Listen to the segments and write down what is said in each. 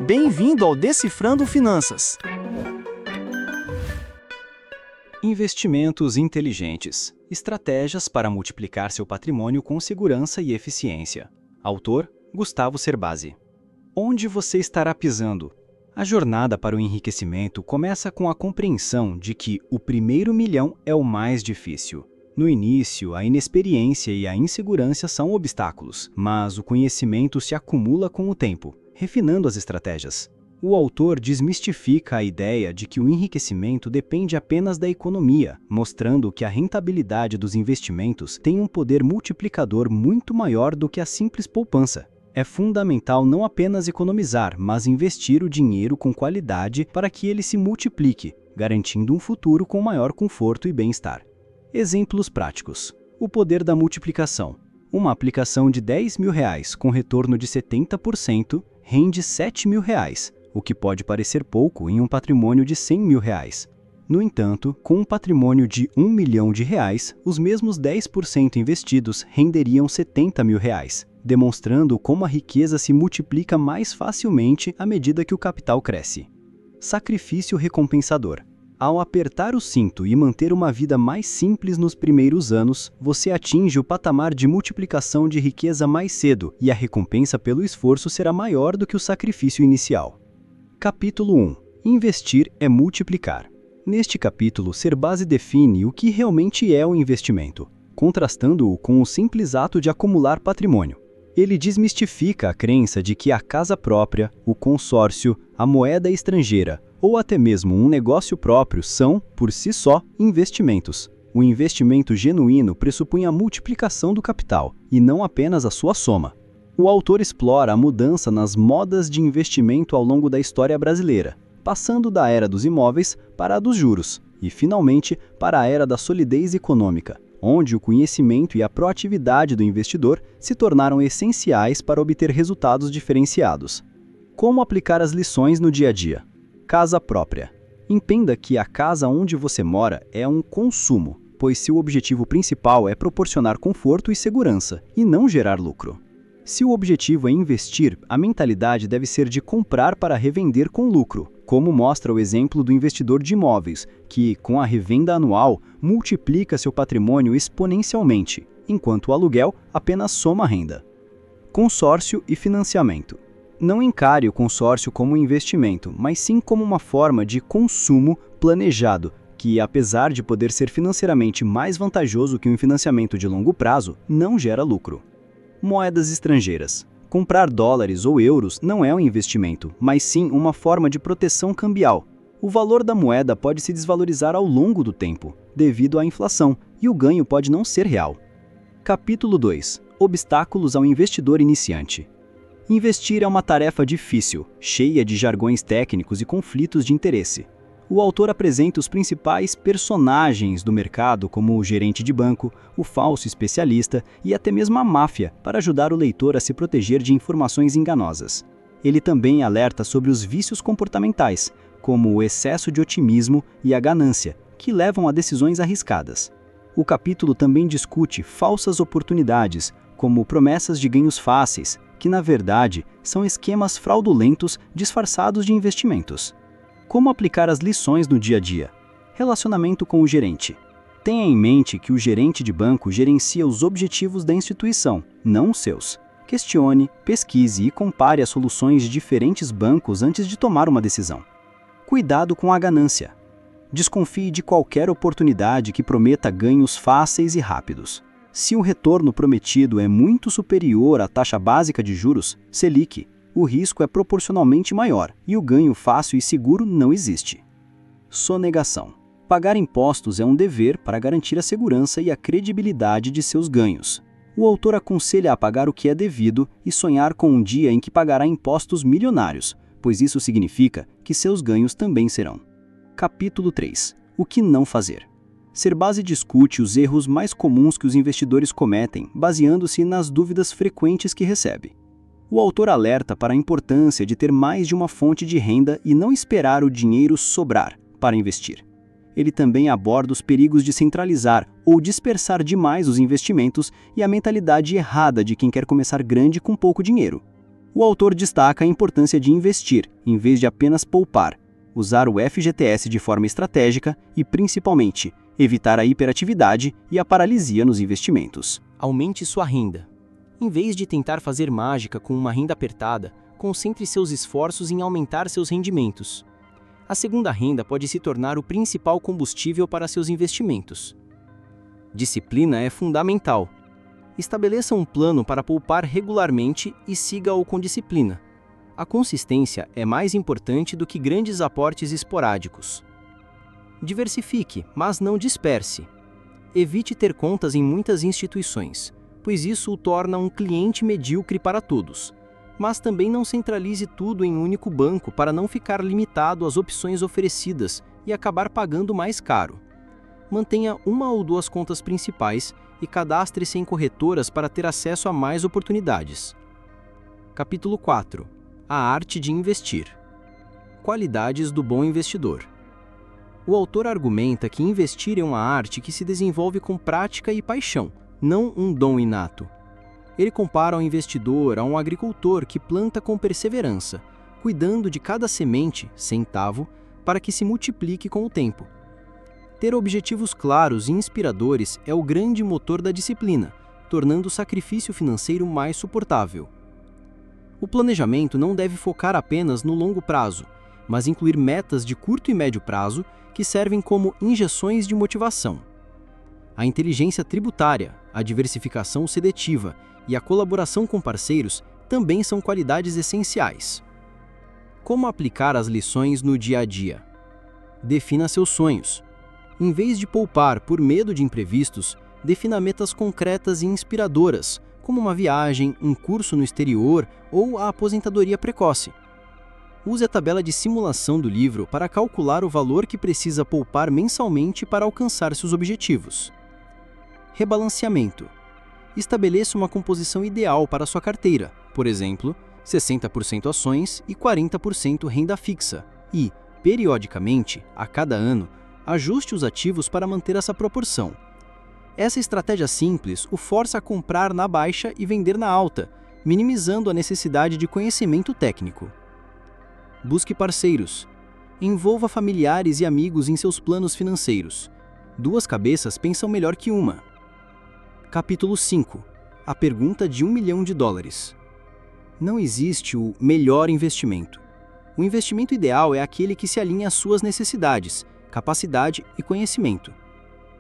Bem-vindo ao Decifrando Finanças. Investimentos inteligentes. Estratégias para multiplicar seu patrimônio com segurança e eficiência. Autor: Gustavo Cerbasi. Onde você estará pisando? A jornada para o enriquecimento começa com a compreensão de que o primeiro milhão é o mais difícil. No início, a inexperiência e a insegurança são obstáculos, mas o conhecimento se acumula com o tempo, refinando as estratégias. O autor desmistifica a ideia de que o enriquecimento depende apenas da economia, mostrando que a rentabilidade dos investimentos tem um poder multiplicador muito maior do que a simples poupança. É fundamental não apenas economizar, mas investir o dinheiro com qualidade para que ele se multiplique, garantindo um futuro com maior conforto e bem-estar. Exemplos práticos. O poder da multiplicação. Uma aplicação de R$10.000 com retorno de 70% rende R$7.000, o que pode parecer pouco em um patrimônio de R$100.000. No entanto, com um patrimônio de R$1 milhão, os mesmos 10% investidos renderiam R$70.000, demonstrando como a riqueza se multiplica mais facilmente à medida que o capital cresce. Sacrifício recompensador. Ao apertar o cinto e manter uma vida mais simples nos primeiros anos, você atinge o patamar de multiplicação de riqueza mais cedo e a recompensa pelo esforço será maior do que o sacrifício inicial. Capítulo 1. Investir é multiplicar. Neste capítulo, Cerbasi define o que realmente é o investimento, contrastando-o com o simples ato de acumular patrimônio. Ele desmistifica a crença de que a casa própria, o consórcio, a moeda estrangeira ou até mesmo um negócio próprio são, por si só, investimentos. O investimento genuíno pressupõe a multiplicação do capital, e não apenas a sua soma. O autor explora a mudança nas modas de investimento ao longo da história brasileira, passando da era dos imóveis para a dos juros, e finalmente para a era da solidez econômica, onde o conhecimento e a proatividade do investidor se tornaram essenciais para obter resultados diferenciados. Como aplicar as lições no dia a dia? Casa própria. Entenda que a casa onde você mora é um consumo, pois seu objetivo principal é proporcionar conforto e segurança, e não gerar lucro. Se o objetivo é investir, a mentalidade deve ser de comprar para revender com lucro, como mostra o exemplo do investidor de imóveis, que, com a revenda anual, multiplica seu patrimônio exponencialmente, enquanto o aluguel apenas soma renda. Consórcio e financiamento. Não encare o consórcio como um investimento, mas sim como uma forma de consumo planejado, que, apesar de poder ser financeiramente mais vantajoso que um financiamento de longo prazo, não gera lucro. Moedas estrangeiras. Comprar dólares ou euros não é um investimento, mas sim uma forma de proteção cambial. O valor da moeda pode se desvalorizar ao longo do tempo, devido à inflação, e o ganho pode não ser real. Capítulo 2. Obstáculos ao investidor iniciante. Investir é uma tarefa difícil, cheia de jargões técnicos e conflitos de interesse. O autor apresenta os principais personagens do mercado, como o gerente de banco, o falso especialista e até mesmo a máfia, para ajudar o leitor a se proteger de informações enganosas. Ele também alerta sobre os vícios comportamentais, como o excesso de otimismo e a ganância, que levam a decisões arriscadas. O capítulo também discute falsas oportunidades, como promessas de ganhos fáceis, que na verdade são esquemas fraudulentos disfarçados de investimentos. Como aplicar as lições no dia a dia? Relacionamento com o gerente. Tenha em mente que o gerente de banco gerencia os objetivos da instituição, não os seus. Questione, pesquise e compare as soluções de diferentes bancos antes de tomar uma decisão. Cuidado com a ganância. Desconfie de qualquer oportunidade que prometa ganhos fáceis e rápidos. Se o retorno prometido é muito superior à taxa básica de juros, Selic, o risco é proporcionalmente maior e o ganho fácil e seguro não existe. Sonegação. Pagar impostos é um dever para garantir a segurança e a credibilidade de seus ganhos. O autor aconselha a pagar o que é devido e sonhar com um dia em que pagará impostos milionários, pois isso significa que seus ganhos também serão. Capítulo 3. O que não fazer? Cerbasi discute os erros mais comuns que os investidores cometem, baseando-se nas dúvidas frequentes que recebe. O autor alerta para a importância de ter mais de uma fonte de renda e não esperar o dinheiro sobrar para investir. Ele também aborda os perigos de centralizar ou dispersar demais os investimentos e a mentalidade errada de quem quer começar grande com pouco dinheiro. O autor destaca a importância de investir, em vez de apenas poupar, usar o FGTS de forma estratégica e, principalmente, evitar a hiperatividade e a paralisia nos investimentos. Aumente sua renda. Em vez de tentar fazer mágica com uma renda apertada, concentre seus esforços em aumentar seus rendimentos. A segunda renda pode se tornar o principal combustível para seus investimentos. Disciplina é fundamental. Estabeleça um plano para poupar regularmente e siga-o com disciplina. A consistência é mais importante do que grandes aportes esporádicos. Diversifique, mas não disperse. Evite ter contas em muitas instituições, pois isso o torna um cliente medíocre para todos. Mas também não centralize tudo em um único banco para não ficar limitado às opções oferecidas e acabar pagando mais caro. Mantenha uma ou duas contas principais e cadastre-se em corretoras para ter acesso a mais oportunidades. Capítulo 4. A arte de investir. Qualidades do bom investidor. O autor argumenta que investir é uma arte que se desenvolve com prática e paixão, não um dom inato. Ele compara o investidor a um agricultor que planta com perseverança, cuidando de cada semente, centavo, para que se multiplique com o tempo. Ter objetivos claros e inspiradores é o grande motor da disciplina, tornando o sacrifício financeiro mais suportável. O planejamento não deve focar apenas no longo prazo, mas incluir metas de curto e médio prazo que servem como injeções de motivação. A inteligência tributária, a diversificação seletiva e a colaboração com parceiros também são qualidades essenciais. Como aplicar as lições no dia a dia? Defina seus sonhos. Em vez de poupar por medo de imprevistos, defina metas concretas e inspiradoras, como uma viagem, um curso no exterior ou a aposentadoria precoce. Use a tabela de simulação do livro para calcular o valor que precisa poupar mensalmente para alcançar seus objetivos. Rebalanceamento. Estabeleça uma composição ideal para sua carteira, por exemplo, 60% ações e 40% renda fixa, e, periodicamente, a cada ano, ajuste os ativos para manter essa proporção. Essa estratégia simples o força a comprar na baixa e vender na alta, minimizando a necessidade de conhecimento técnico. Busque parceiros. Envolva familiares e amigos em seus planos financeiros. Duas cabeças pensam melhor que uma. Capítulo 5. A pergunta de $1 milhão. Não existe o melhor investimento. O investimento ideal é aquele que se alinha às suas necessidades, capacidade e conhecimento.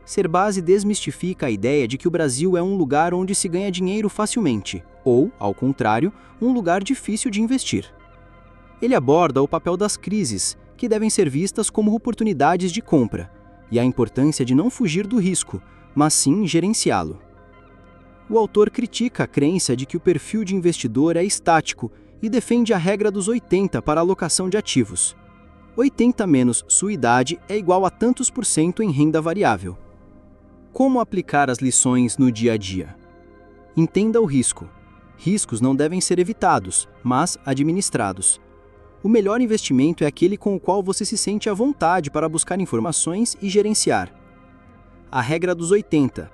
Serbasi desmistifica a ideia de que o Brasil é um lugar onde se ganha dinheiro facilmente, ou, ao contrário, um lugar difícil de investir. Ele aborda o papel das crises, que devem ser vistas como oportunidades de compra, e a importância de não fugir do risco, mas sim gerenciá-lo. O autor critica a crença de que o perfil de investidor é estático e defende a regra dos 80 para a alocação de ativos. 80 menos sua idade é igual a tantos por cento em renda variável. Como aplicar as lições no dia a dia? Entenda o risco. Riscos não devem ser evitados, mas administrados. O melhor investimento é aquele com o qual você se sente à vontade para buscar informações e gerenciar. A regra dos 80.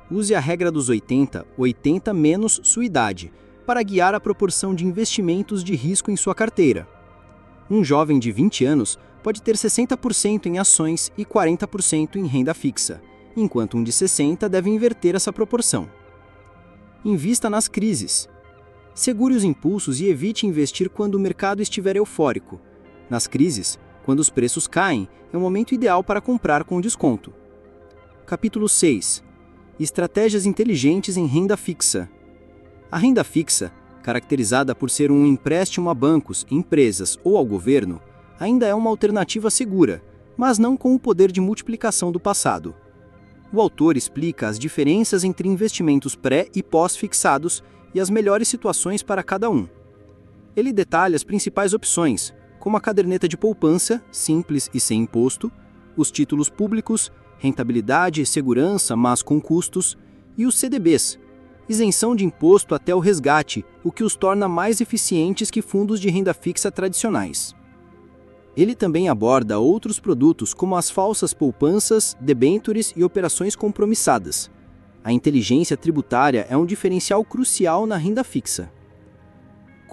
Use a regra dos 80, 80 menos sua idade, para guiar a proporção de investimentos de risco em sua carteira. Um jovem de 20 anos pode ter 60% em ações e 40% em renda fixa, enquanto um de 60 deve inverter essa proporção. Invista nas crises. Segure os impulsos e evite investir quando o mercado estiver eufórico. Nas crises, quando os preços caem, é o momento ideal para comprar com desconto. Capítulo 6. Estratégias inteligentes em renda fixa. A renda fixa, caracterizada por ser um empréstimo a bancos, empresas ou ao governo, ainda é uma alternativa segura, mas não com o poder de multiplicação do passado. O autor explica as diferenças entre investimentos pré- e pós-fixados e as melhores situações para cada um. Ele detalha as principais opções, como a caderneta de poupança, simples e sem imposto, os títulos públicos, rentabilidade e segurança, mas com custos, e os CDBs, isenção de imposto até o resgate, o que os torna mais eficientes que fundos de renda fixa tradicionais. Ele também aborda outros produtos como as falsas poupanças, debêntures e operações compromissadas. A inteligência tributária é um diferencial crucial na renda fixa.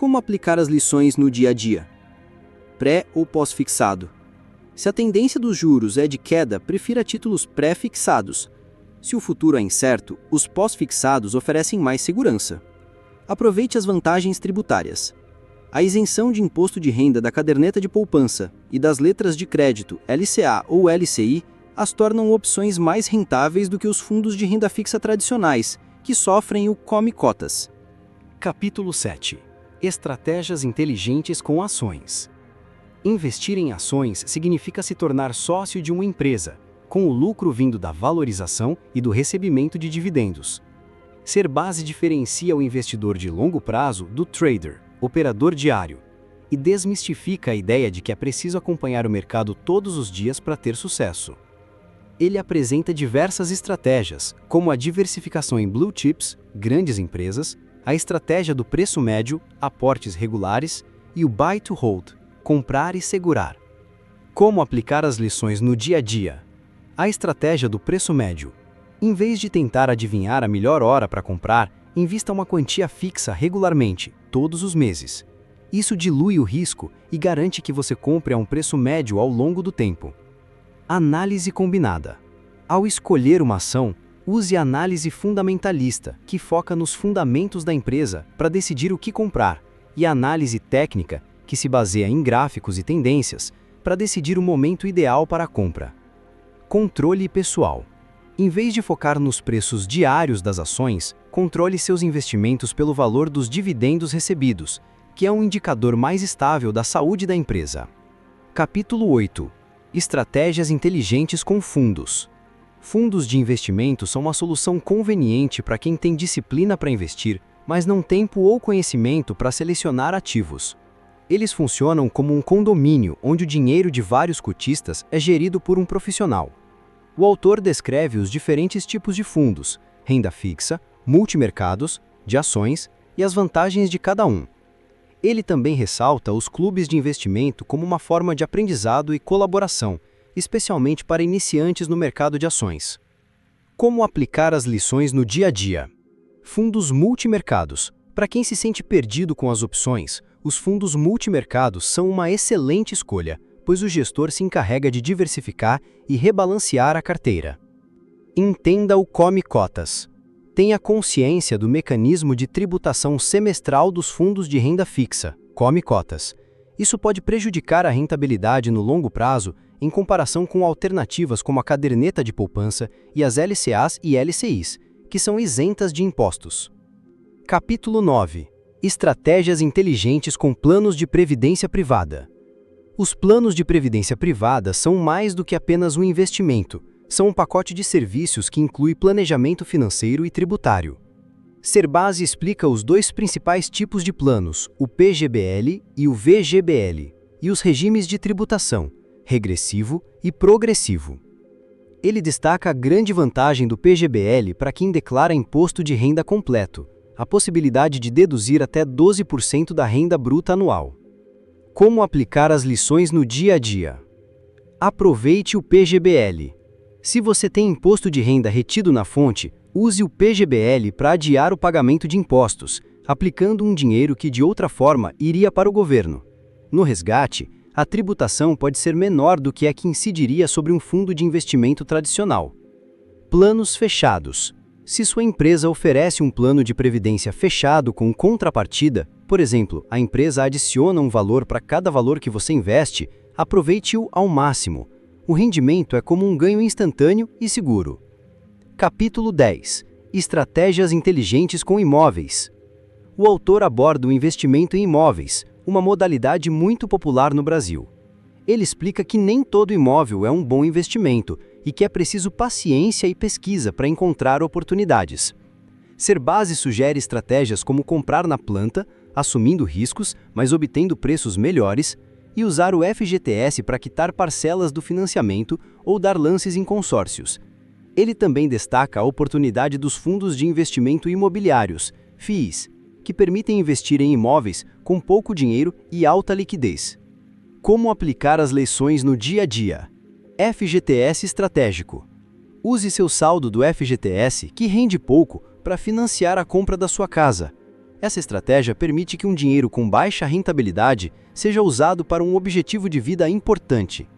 Como aplicar as lições no dia a dia? Pré ou pós-fixado? Se a tendência dos juros é de queda, prefira títulos pré-fixados. Se o futuro é incerto, os pós-fixados oferecem mais segurança. Aproveite as vantagens tributárias. A isenção de imposto de renda da caderneta de poupança e das letras de crédito LCA ou LCI as tornam opções mais rentáveis do que os fundos de renda fixa tradicionais, que sofrem o come-cotas. Capítulo 7. Estratégias inteligentes com ações. Investir em ações significa se tornar sócio de uma empresa, com o lucro vindo da valorização e do recebimento de dividendos. Serbase diferencia o investidor de longo prazo do trader, operador diário, e desmistifica a ideia de que é preciso acompanhar o mercado todos os dias para ter sucesso. Ele apresenta diversas estratégias, como a diversificação em blue chips, grandes empresas, a estratégia do preço médio, aportes regulares, e o buy to hold, comprar e segurar. Como aplicar as lições no dia a dia? A estratégia do preço médio. Em vez de tentar adivinhar a melhor hora para comprar, invista uma quantia fixa regularmente, todos os meses. Isso dilui o risco e garante que você compre a um preço médio ao longo do tempo. Análise combinada. Ao escolher uma ação, use a análise fundamentalista, que foca nos fundamentos da empresa para decidir o que comprar, e a análise técnica, que se baseia em gráficos e tendências, para decidir o momento ideal para a compra. Controle pessoal. Em vez de focar nos preços diários das ações, controle seus investimentos pelo valor dos dividendos recebidos, que é um indicador mais estável da saúde da empresa. Capítulo 8. Estratégias inteligentes com fundos. Fundos de investimento são uma solução conveniente para quem tem disciplina para investir, mas não tempo ou conhecimento para selecionar ativos. Eles funcionam como um condomínio onde o dinheiro de vários cotistas é gerido por um profissional. O autor descreve os diferentes tipos de fundos, renda fixa, multimercados, de ações e as vantagens de cada um. Ele também ressalta os clubes de investimento como uma forma de aprendizado e colaboração, especialmente para iniciantes no mercado de ações. Como aplicar as lições no dia a dia? Fundos multimercados. Para quem se sente perdido com as opções, os fundos multimercados são uma excelente escolha, pois o gestor se encarrega de diversificar e rebalancear a carteira. Entenda o come-cotas. Tenha consciência do mecanismo de tributação semestral dos fundos de renda fixa, come-cotas. Isso pode prejudicar a rentabilidade no longo prazo em comparação com alternativas como a caderneta de poupança e as LCAs e LCIs, que são isentas de impostos. Capítulo 9. Estratégias inteligentes com planos de previdência privada. Os planos de previdência privada são mais do que apenas um investimento, são um pacote de serviços que inclui planejamento financeiro e tributário. Serbase explica os dois principais tipos de planos, o PGBL e o VGBL, e os regimes de tributação, regressivo e progressivo. Ele destaca a grande vantagem do PGBL para quem declara imposto de renda completo, a possibilidade de deduzir até 12% da renda bruta anual. Como aplicar as lições no dia a dia? Aproveite o PGBL. Se você tem imposto de renda retido na fonte, use o PGBL para adiar o pagamento de impostos, aplicando um dinheiro que de outra forma iria para o governo. No resgate, a tributação pode ser menor do que a que incidiria sobre um fundo de investimento tradicional. Planos fechados. Se sua empresa oferece um plano de previdência fechado com contrapartida, por exemplo, a empresa adiciona um valor para cada valor que você investe, aproveite-o ao máximo. O rendimento é como um ganho instantâneo e seguro. Capítulo 10. Estratégias inteligentes com imóveis. O autor aborda o investimento em imóveis, uma modalidade muito popular no Brasil. Ele explica que nem todo imóvel é um bom investimento e que é preciso paciência e pesquisa para encontrar oportunidades. Serbase sugere estratégias como comprar na planta, assumindo riscos, mas obtendo preços melhores, e usar o FGTS para quitar parcelas do financiamento ou dar lances em consórcios. Ele também destaca a oportunidade dos fundos de investimento imobiliários, FIIs, que permitem investir em imóveis com pouco dinheiro e alta liquidez. Como aplicar as lições no dia a dia? FGTS estratégico. Use seu saldo do FGTS, que rende pouco, para financiar a compra da sua casa. Essa estratégia permite que um dinheiro com baixa rentabilidade seja usado para um objetivo de vida importante.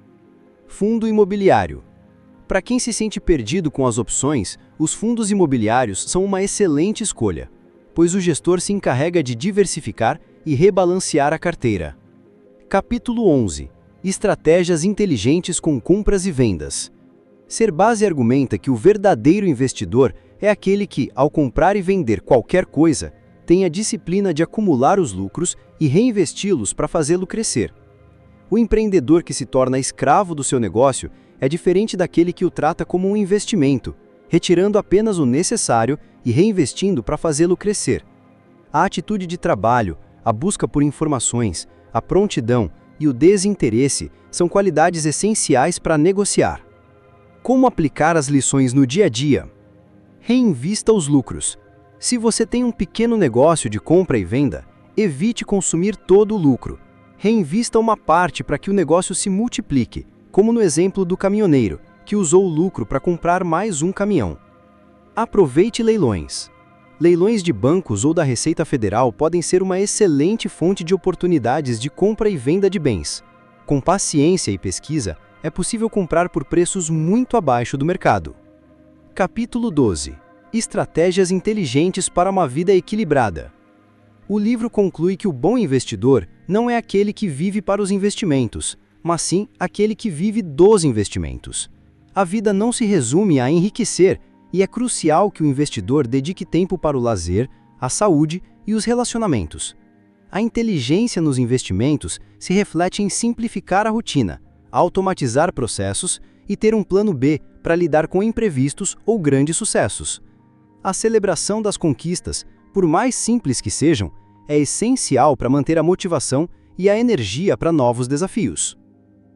Fundo imobiliário. Para quem se sente perdido com as opções, os fundos imobiliários são uma excelente escolha, pois o gestor se encarrega de diversificar e rebalancear a carteira. Capítulo 11. Estratégias inteligentes com compras e vendas. Serbasi argumenta que o verdadeiro investidor é aquele que, ao comprar e vender qualquer coisa, tem a disciplina de acumular os lucros e reinvesti-los para fazê-lo crescer. O empreendedor que se torna escravo do seu negócio é diferente daquele que o trata como um investimento, retirando apenas o necessário e reinvestindo para fazê-lo crescer. A atitude de trabalho, a busca por informações, a prontidão e o desinteresse são qualidades essenciais para negociar. Como aplicar as lições no dia a dia? Reinvista os lucros. Se você tem um pequeno negócio de compra e venda, evite consumir todo o lucro. Reinvista uma parte para que o negócio se multiplique, como no exemplo do caminhoneiro, que usou o lucro para comprar mais um caminhão. Aproveite leilões. Leilões de bancos ou da Receita Federal podem ser uma excelente fonte de oportunidades de compra e venda de bens. Com paciência e pesquisa, é possível comprar por preços muito abaixo do mercado. Capítulo 12. Estratégias inteligentes para uma vida equilibrada. O livro conclui que o bom investidor não é aquele que vive para os investimentos, mas sim aquele que vive dos investimentos. A vida não se resume a enriquecer, e é crucial que o investidor dedique tempo para o lazer, a saúde e os relacionamentos. A inteligência nos investimentos se reflete em simplificar a rotina, automatizar processos e ter um plano B para lidar com imprevistos ou grandes sucessos. A celebração das conquistas, por mais simples que sejam, é essencial para manter a motivação e a energia para novos desafios.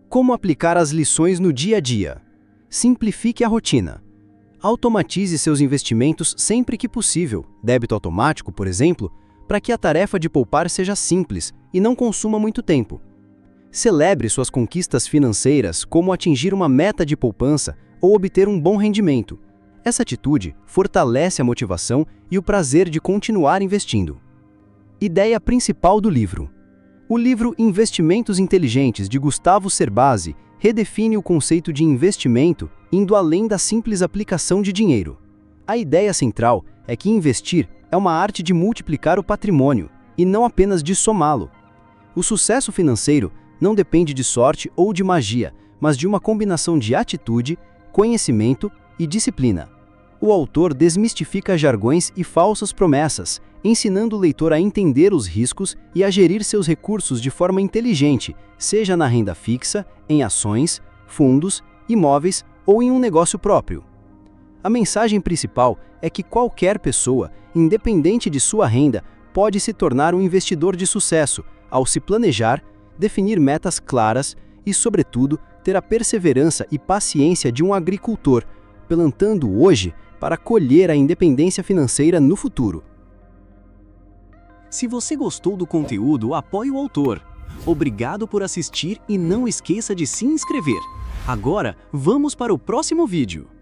Como aplicar as lições no dia a dia? Simplifique a rotina. Automatize seus investimentos sempre que possível, débito automático, por exemplo, para que a tarefa de poupar seja simples e não consuma muito tempo. Celebre suas conquistas financeiras, como atingir uma meta de poupança ou obter um bom rendimento. Essa atitude fortalece a motivação e o prazer de continuar investindo. Ideia principal do livro. O livro Investimentos Inteligentes, de Gustavo Cerbasi, redefine o conceito de investimento, indo além da simples aplicação de dinheiro. A ideia central é que investir é uma arte de multiplicar o patrimônio, e não apenas de somá-lo. O sucesso financeiro não depende de sorte ou de magia, mas de uma combinação de atitude, conhecimento e disciplina. O autor desmistifica jargões e falsas promessas, ensinando o leitor a entender os riscos e a gerir seus recursos de forma inteligente, seja na renda fixa, em ações, fundos, imóveis ou em um negócio próprio. A mensagem principal é que qualquer pessoa, independente de sua renda, pode se tornar um investidor de sucesso ao se planejar, definir metas claras e, sobretudo, ter a perseverança e paciência de um agricultor, plantando hoje para colher a independência financeira no futuro. Se você gostou do conteúdo, apoie o autor. Obrigado por assistir e não esqueça de se inscrever. Agora, vamos para o próximo vídeo.